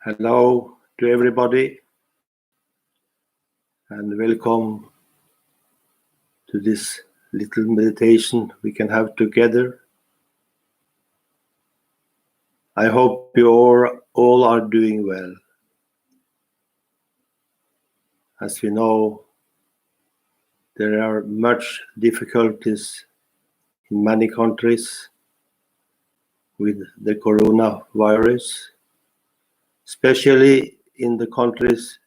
Hello to everybody and welcome to this little meditation we can have together. I hope you all are doing well. As we know, there are much difficulties in many countries with the coronavirus, especially in the countries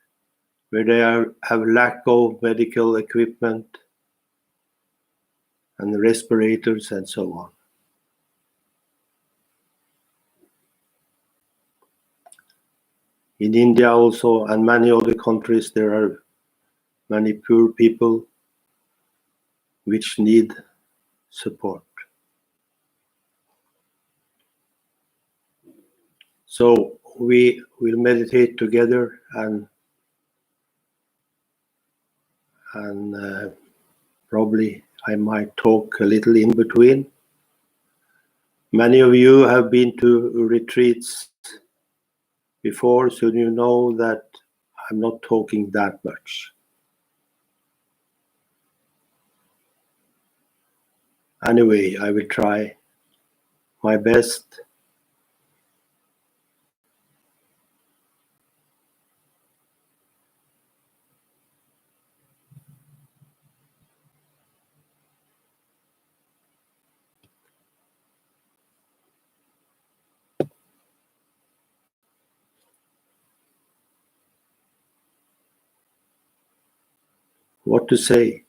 where they have lack of medical equipment and respirators and so on. In India also and many other countries, there are many poor people which need support. So we will meditate together and probably I might talk a little in between. Many of you have been to retreats before, so you know that I'm not talking that much. Anyway, I will try my best. What to say?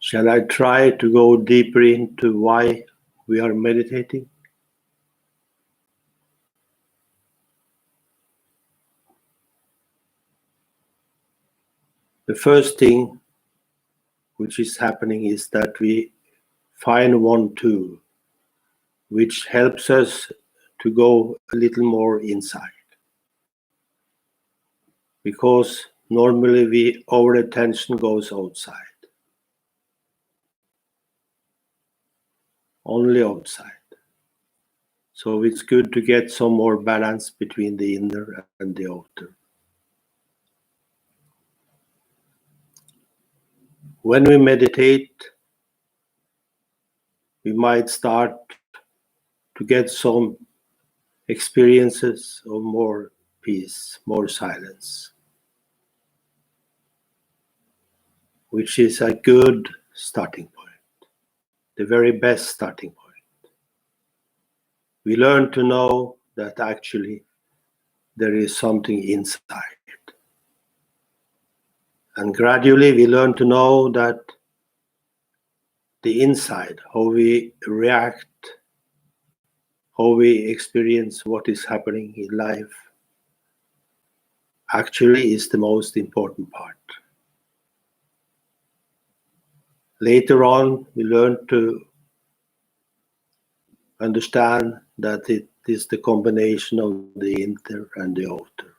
Shall I try to go deeper into why we are meditating? The first thing which is happening is that we find one tool which helps us to go a little more inside. Because normally our attention goes outside. Only outside. So it's good to get some more balance between the inner and the outer. When we meditate, we might start to get some experiences of more peace, more silence, which is a good starting point, the very best starting point. We learn to know that actually there is something inside. And gradually we learn to know that the inside, how we react, how we experience what is happening in life, actually is the most important part. Later on, we learn to understand that it is the combination of the inner and the outer.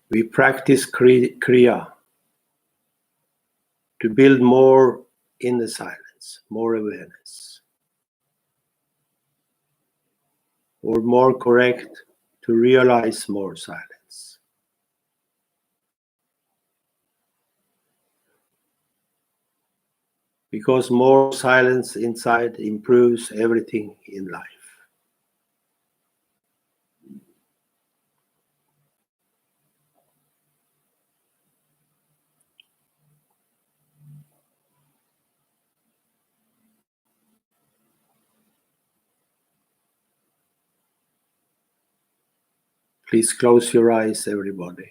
We practice Kriya to build more inner silence, more awareness. Or more correct, to realize more silence. Because more silence inside improves everything in life. Please close your eyes, everybody.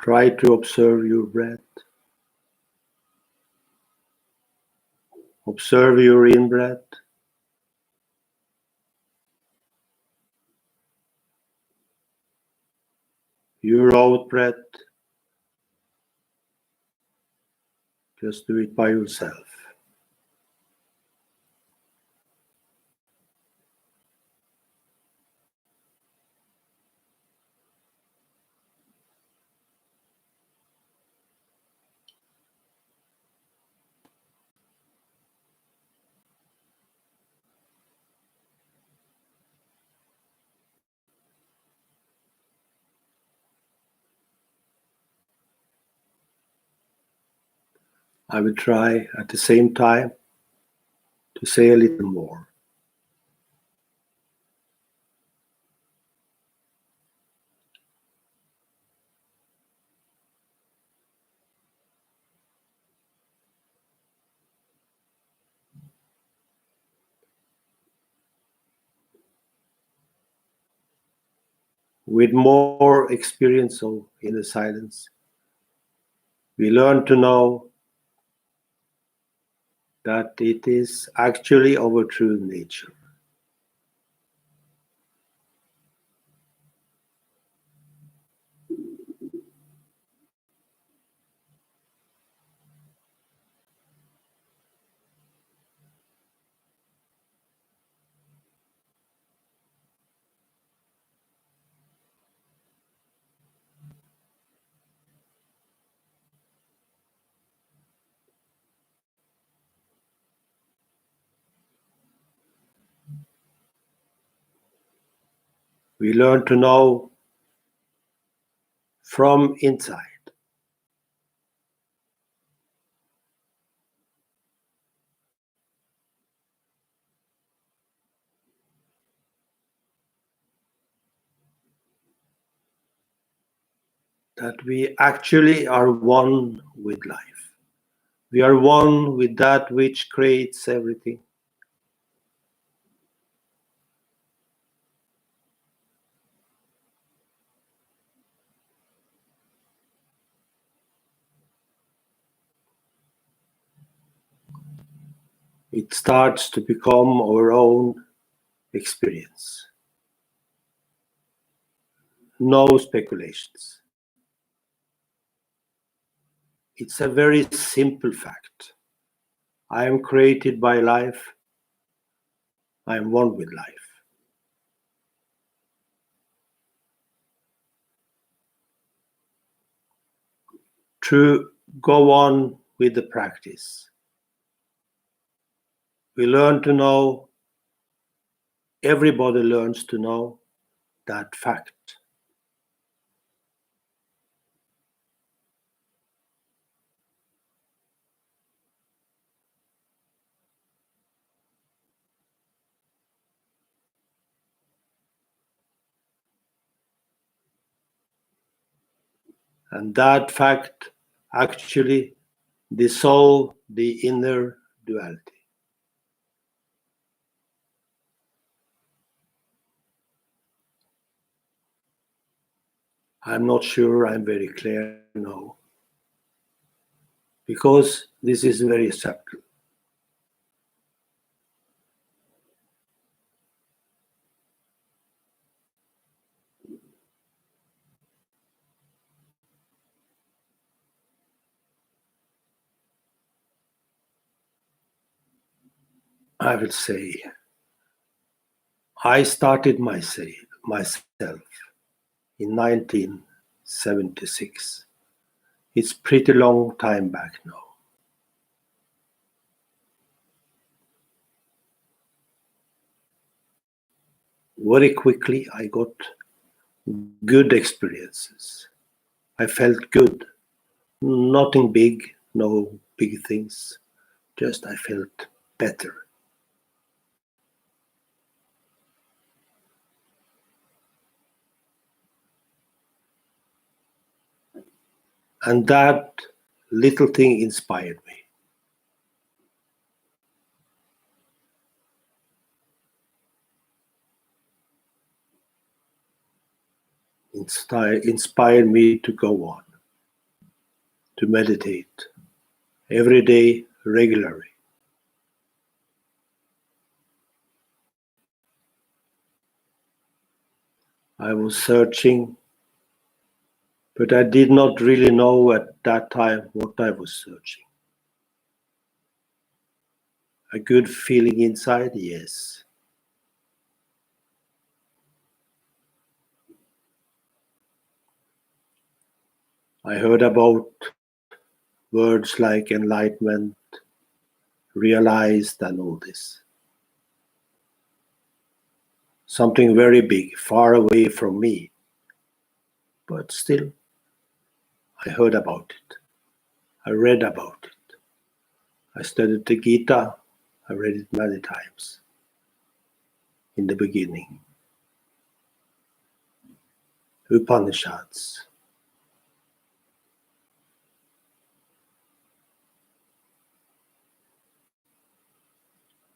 Try to observe your breath. Observe your in-breath. Your out-breath. Just do it by yourself. I will try at the same time to say a little more. With more experience in the silence, we learn to know that it is actually our true nature. We learn to know from inside that we actually are one with life. We are one with that which creates everything. It starts to become our own experience. No speculations. It's a very simple fact. I am created by life. I am one with life. To go on with the practice, we learn to know, everybody learns to know that fact. And that fact actually dissolves the inner duality. I'm not sure I'm very clear now, because this is very subtle. I will say, I started myself in 1976. It's pretty long time back now. Very quickly I got good experiences. I felt good. Nothing big, no big things. Just I felt better. And that little thing inspired me. Inspired me to go on. to meditate every day regularly. I was searching, but I did not really know at that time what I was searching. A good feeling inside, yes. I heard about words like enlightenment, realized, and all this. Something very big, far away from me. But still, I heard about it. I read about it. I studied the Gita. I read it many times in the beginning. Upanishads.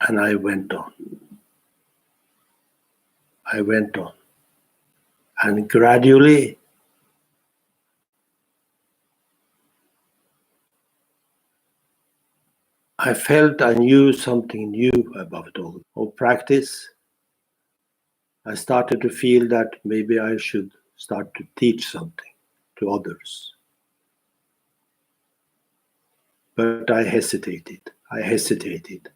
And I went on. I went on. And gradually, I felt I knew something new about it all. Of practice, I started to feel that maybe I should start to teach something to others. But I hesitated. I hesitated.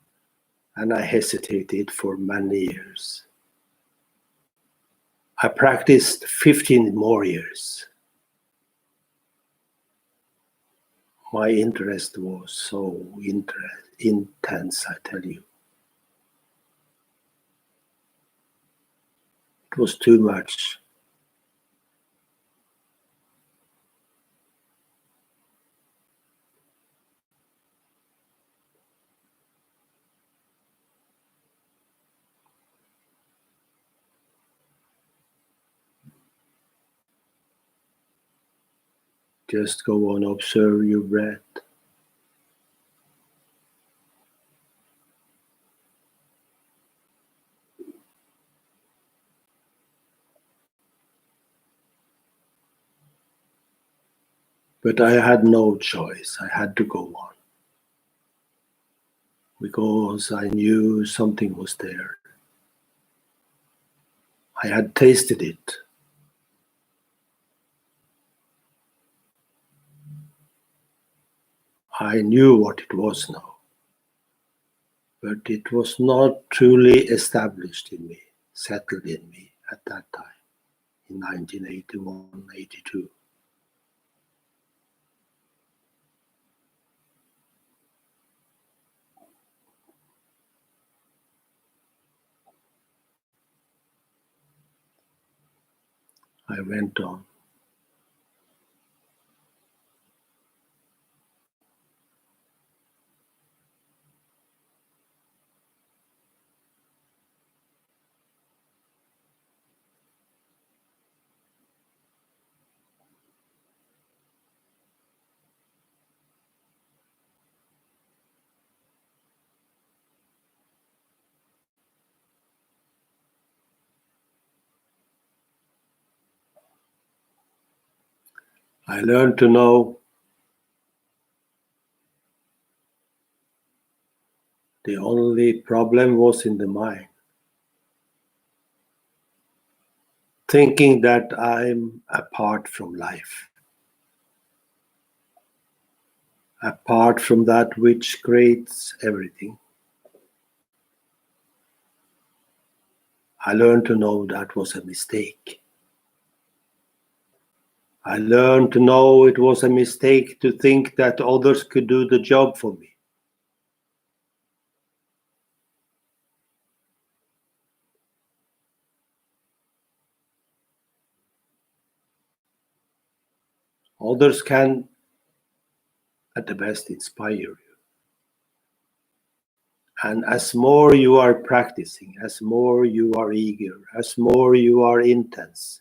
And I hesitated for many years. I practiced 15 more years. My interest was so intense, I tell you. It was too much. Just go on, observe your breath. But I had no choice. I had to go on. Because I knew something was there. I had tasted it. I knew what it was now. But it was not truly established in me, settled in me at that time, in 1981, 82. I went on. I learned to know the only problem was in the mind. Thinking that I'm apart from life. Apart from that which creates everything. I learned to know that was a mistake. I learned to know it was a mistake to think that others could do the job for me. Others can, at the best, inspire you. And as more you are practicing, as more you are eager, as more you are intense,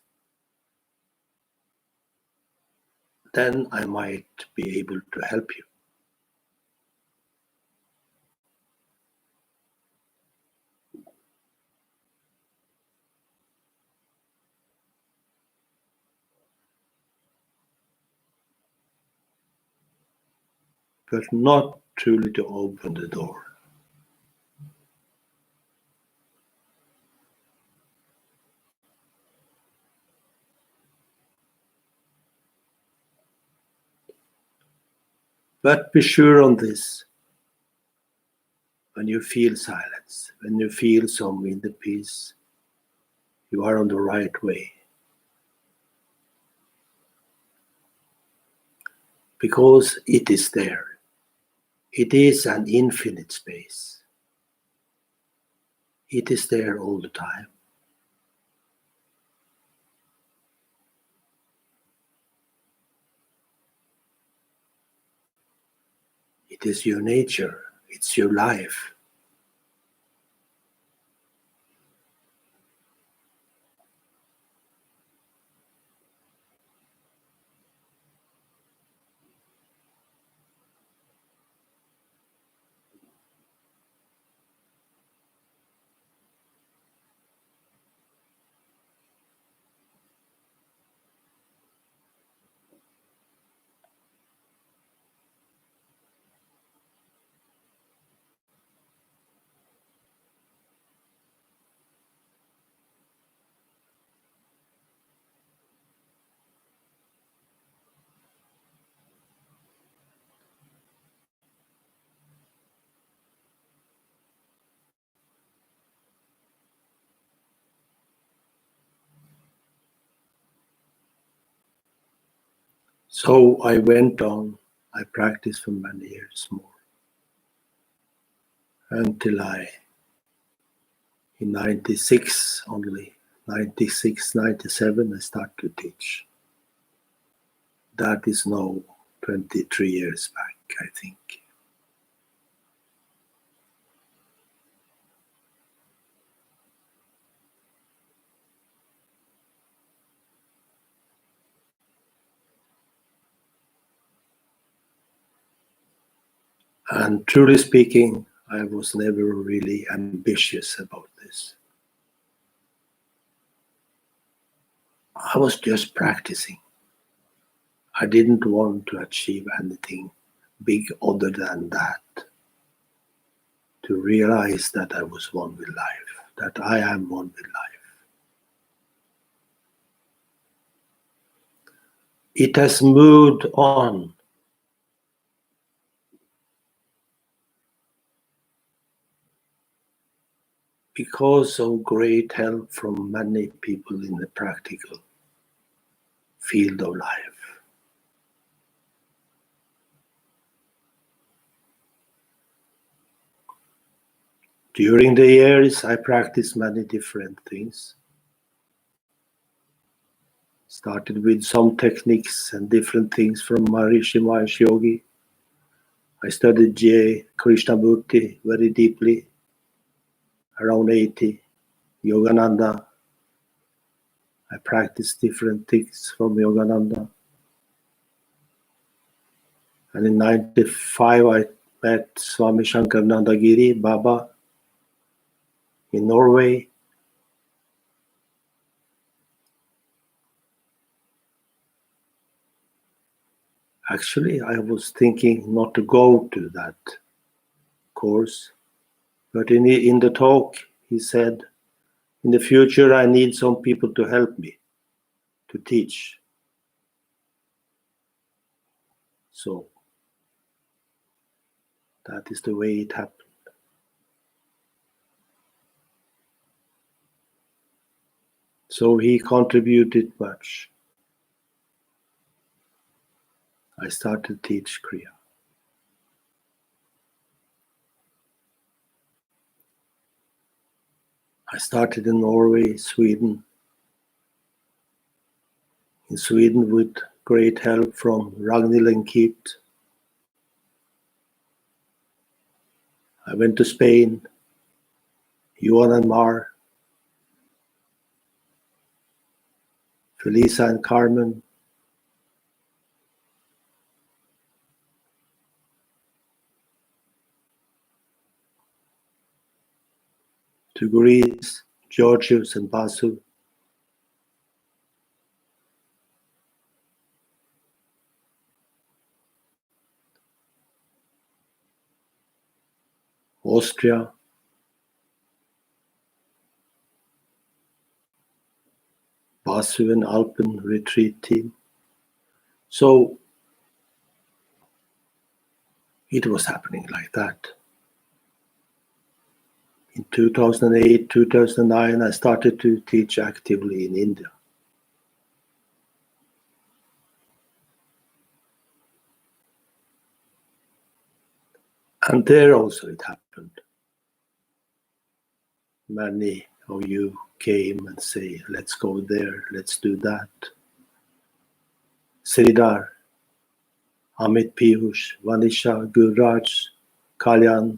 then I might be able to help you. but not truly to open the door. But be sure on this: when you feel silence, when you feel some inner peace, you are on the right way. Because it is there. It is an infinite space. It is there all the time. It is your nature. It's your life. So I went on. I practiced for many years more. Until in 96 only, 96, 97, I started to teach. That is now 23 years back, I think. And truly speaking, I was never really ambitious about this. I was just practicing. I didn't want to achieve anything big other than that. To realize that I was one with life, that I am one with life. It has moved on. Because of great help from many people in the practical field of life. During the years, I practiced many different things. Started with some techniques and different things from Maharishi Mahesh Yogi. I studied J. Krishnamurti very deeply, around 80. Yogananda. I practiced different things from Yogananda. And in 95, I met Swami Shankarananda Giri, Baba, in Norway. Actually, I was thinking not to go to that course, but in the talk, he said, in the future, I need some people to help me to teach. So that is the way it happened. So he contributed much. I started to teach Kriya. I started in Norway, Sweden. In Sweden with great help from Ragnhild and Keith. I went to Spain, Johan and Mar, Felisa and Carmen. To Greece, Georgios and Basu. Austria, Basuven Alpen retreat team. So it was happening like that. In 2008, 2009, I started to teach actively in India. And there also it happened. Many of you came and say, let's go there, let's do that. Sridhar, Amit Piyush, Vanisha, Gurraj, Kalyan,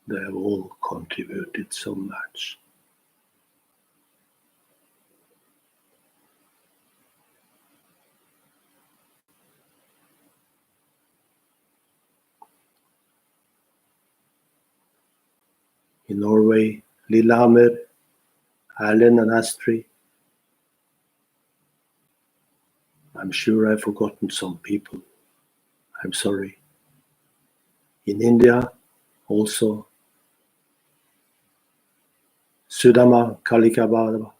they have all contributed so much. In Norway, Lillehammer, Erlend and Astrid. I'm sure I've forgotten some people. I'm sorry. In India, also, Sudama Kalikababa.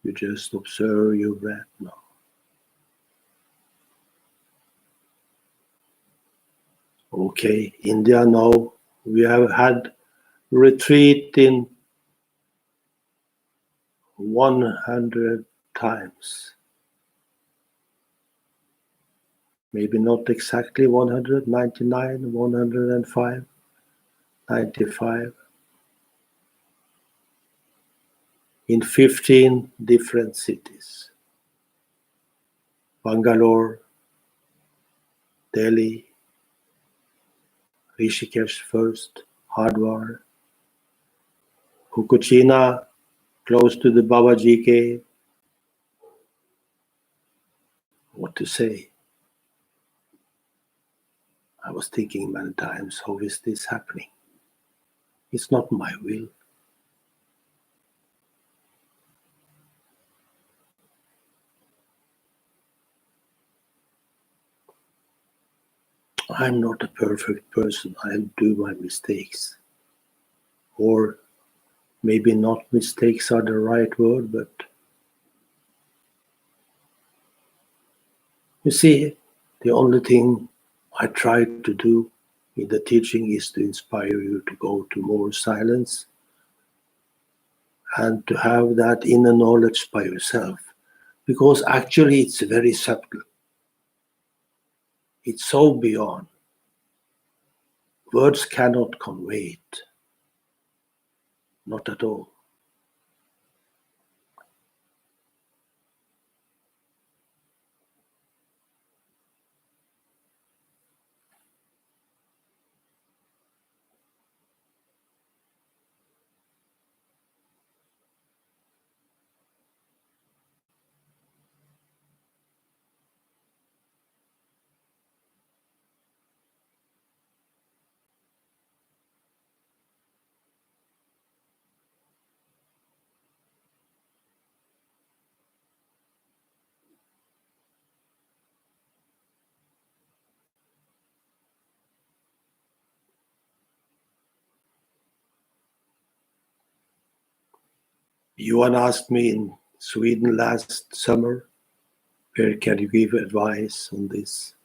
You just observe your breath now. Okay, India now, we have had retreat in 100 times. Maybe not exactly 100, 99, 105, 95. In 15 different cities. Bangalore, Delhi, Rishikesh first, Hardwar, Fukushima, close to the Babaji cave. What to say? I was thinking many times, how is this happening? It's not my will. I'm not a perfect person. I'll do my mistakes. Or maybe not mistakes are the right word, but you see, the only thing I try to do in the teaching is to inspire you to go to more silence and to have that inner knowledge by yourself. Because actually it's very subtle. It's so beyond. Words cannot convey it. Not at all. Johan asked me in Sweden last summer, where can you give advice on this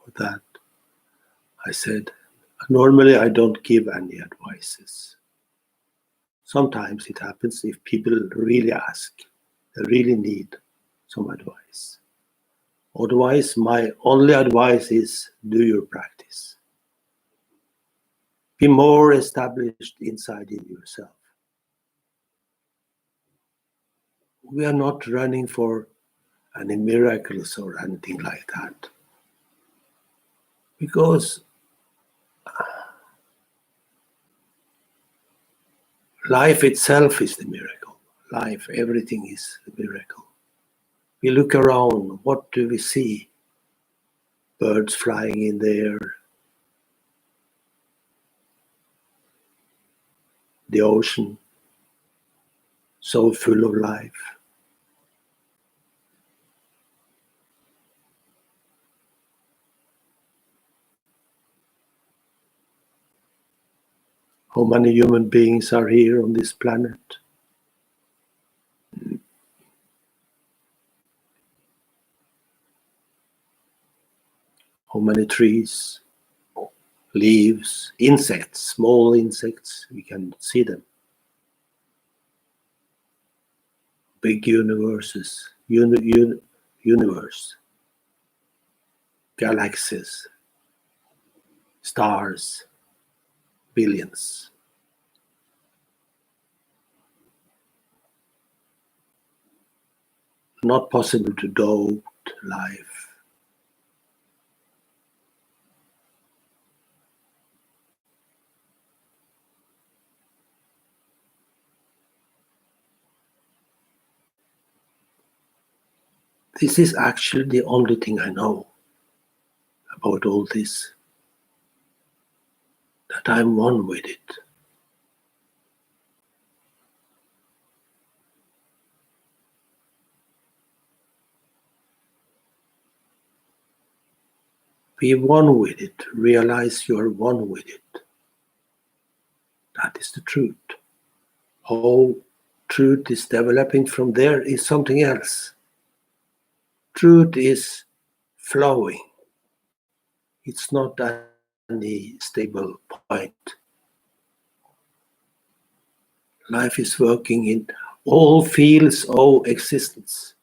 or that? I said, normally I don't give any advices. Sometimes it happens if people really ask, they really need some advice. Otherwise, my only advice is do your practice. Be more established inside in yourself. We are not running for any miracles or anything like that. Because life itself is the miracle. Life, everything is the miracle. We look around, what do we see? Birds flying in the air, the ocean, so full of life. How many human beings are here on this planet? How many trees, leaves, insects, small insects, we can see them. Big universes, universe, galaxies, stars, billions. Not possible to doubt life. This is actually the only thing I know about all this, that I'm one with it. Be one with it. Realize you're one with it. That is the truth. How truth is developing from there is something else. Truth is flowing. It's not any stable point. Life is working in all fields of existence.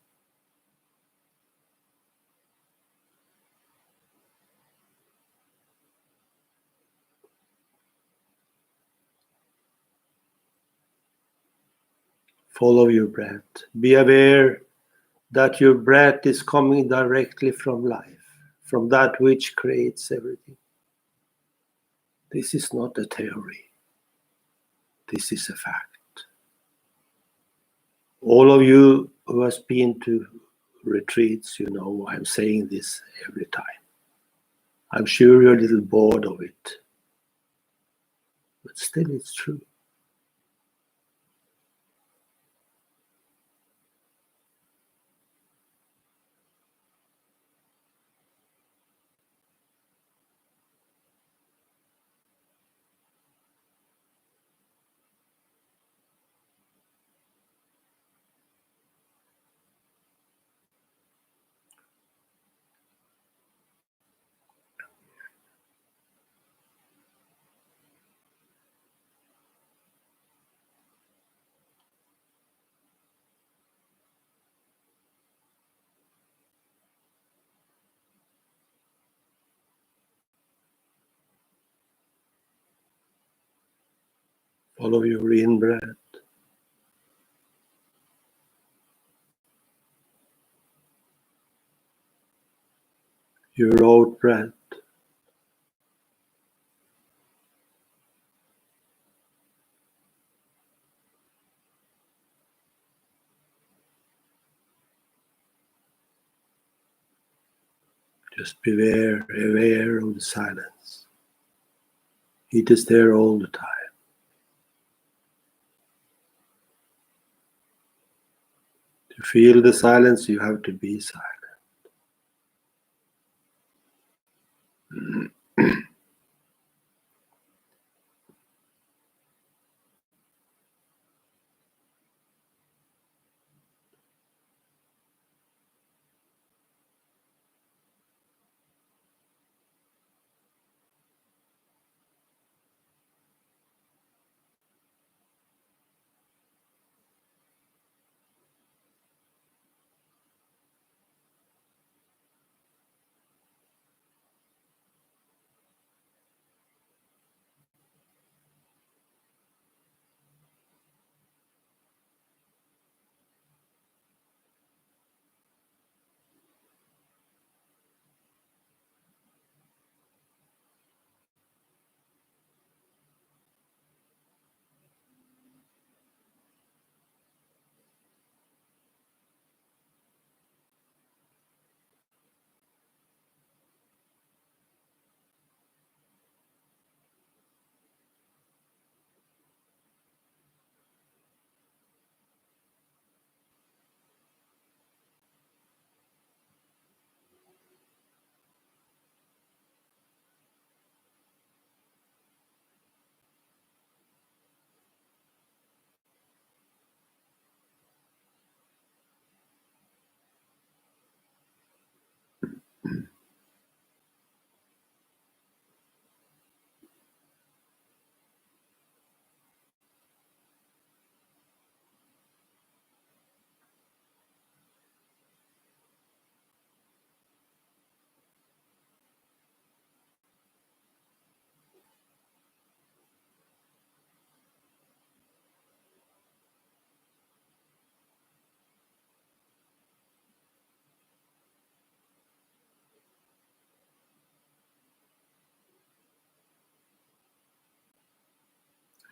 Follow your breath. Be aware that your breath is coming directly from life, from that which creates everything. This is not a theory. This is a fact. All of you who has been to retreats, you know I'm saying this every time. I'm sure you're a little bored of it, but still it's true. Follow your in-breath, your out-breath. Just be aware of the silence. It is there all the time. To feel the silence, you have to be silent.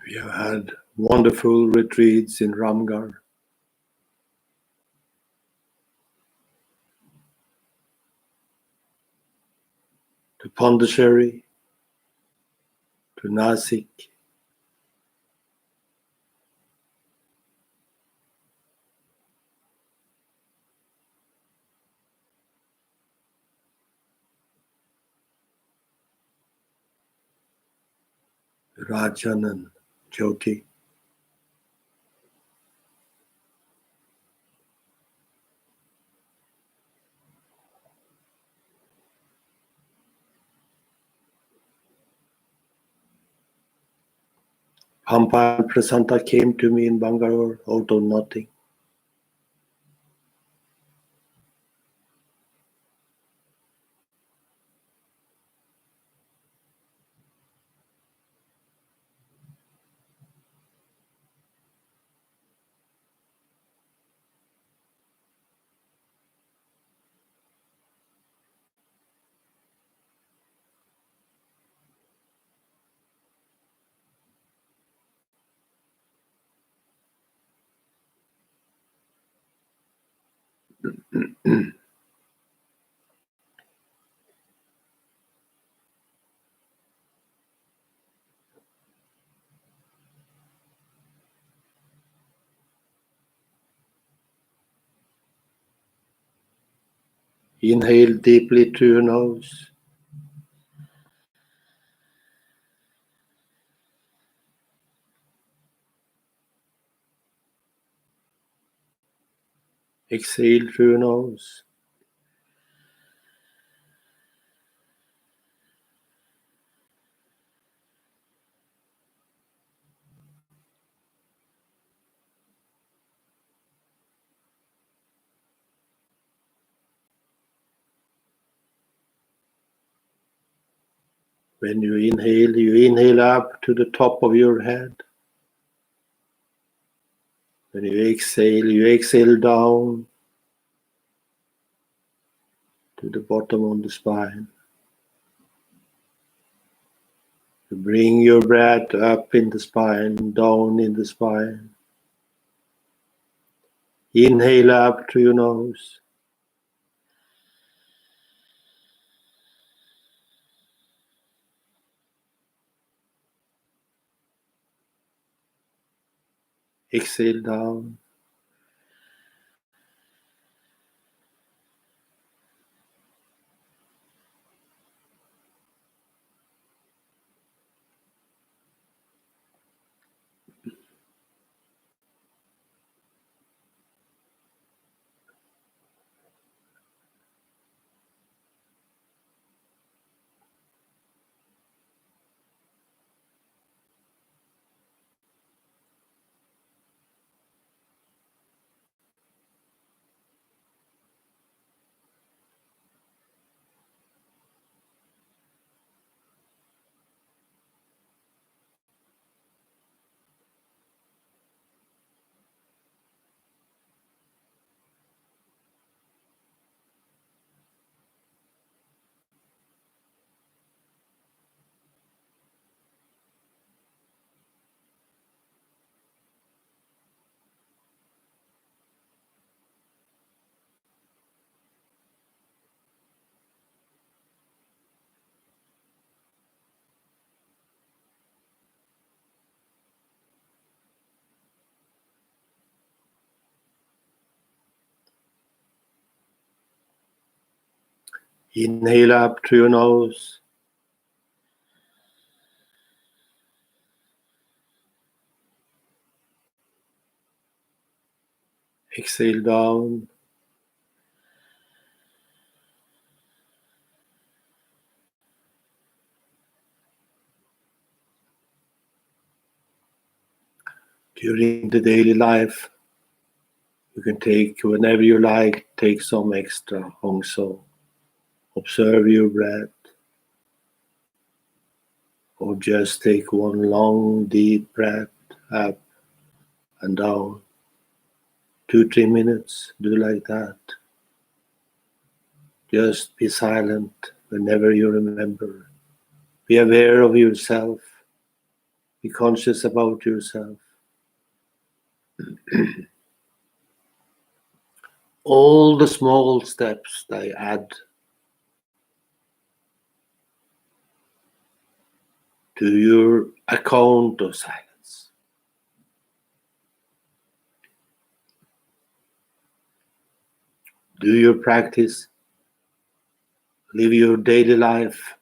We have had wonderful retreats in Ramgarh, to Pondicherry, to Nasik, Rajan and Jyoti. Pampa and Prasanta came to me in Bangalore out of nothing. Inhale deeply through your nose. Exhale through your nose. When you inhale up to the top of your head. When you exhale down to the bottom of the spine. You bring your breath up in the spine, down in the spine. Inhale up through your nose. Exhale down. Inhale up through your nose. Exhale down. During the daily life, you can take, whenever you like, take some extra Hong So. Observe your breath. Or just take one long, deep breath up and down. 2-3 minutes, do like that. Just be silent whenever you remember. Be aware of yourself. Be conscious about yourself. All the small steps they add to your account of silence. Do your practice, live your daily life.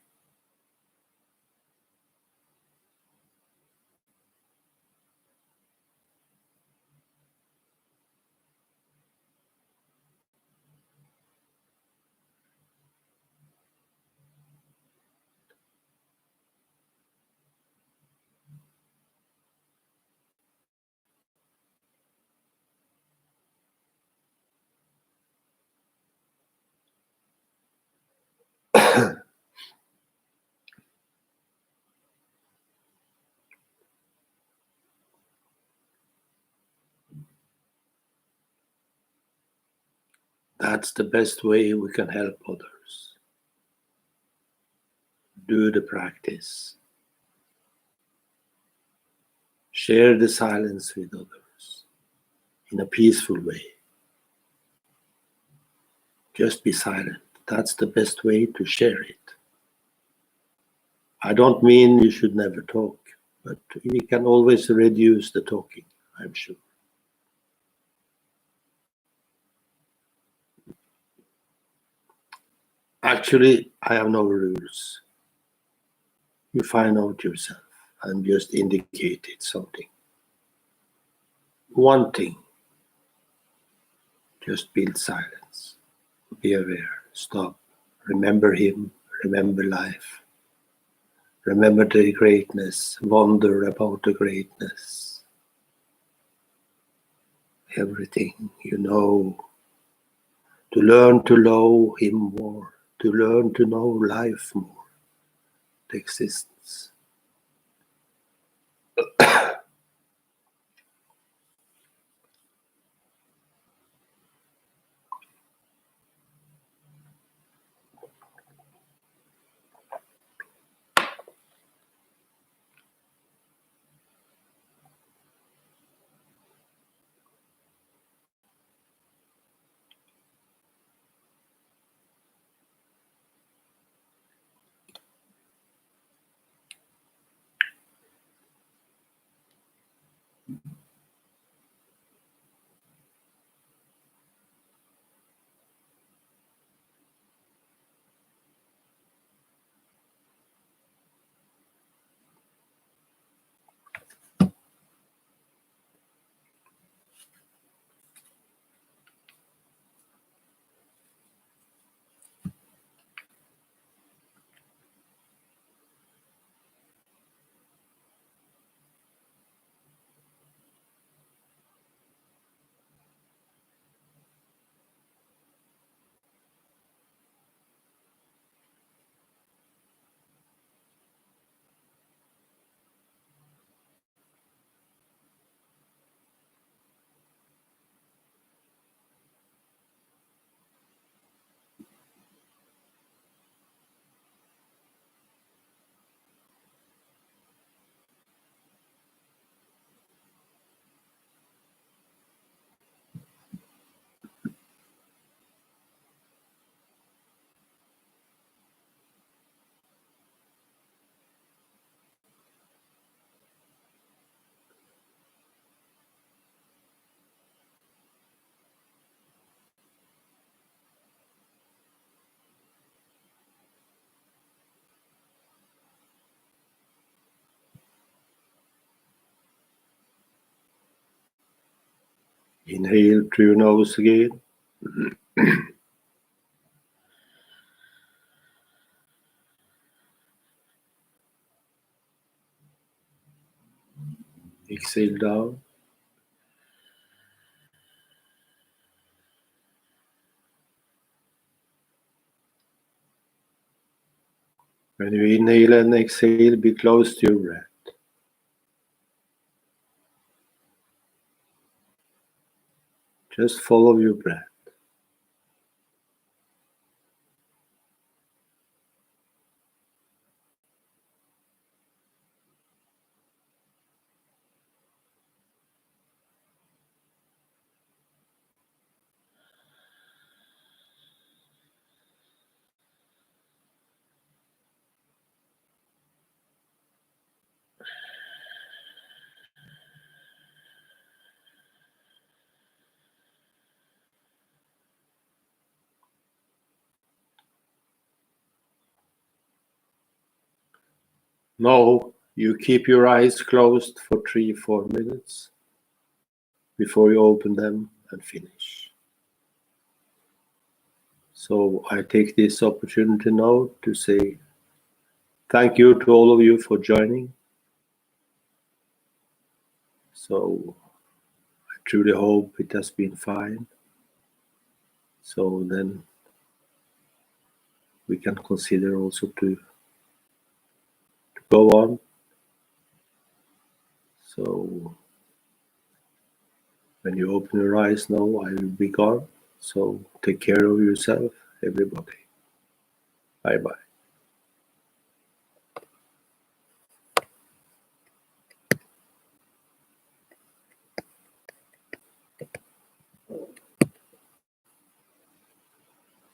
That's the best way we can help others. Do the practice. Share the silence with others in a peaceful way. Just be silent. That's the best way to share it. I don't mean you should never talk, but we can always reduce the talking, I'm sure. Actually, I have no rules. You find out yourself and just indicate it something. One thing, just build silence. Be aware, stop, remember him, remember life. Remember the greatness, wonder about the greatness. Everything you know. To learn to know him more, to learn to know life more, the existence. Inhale through your nose again. Exhale down. When you inhale and exhale, be close to your breath. Just follow your breath. Now you keep your eyes closed for 3-4 minutes before you open them and finish. So I take this opportunity now to say thank you to all of you for joining. So I truly hope it has been fine. So then we can consider also to go on. So when you open your eyes now, I will be gone. So take care of yourself, everybody. Bye bye.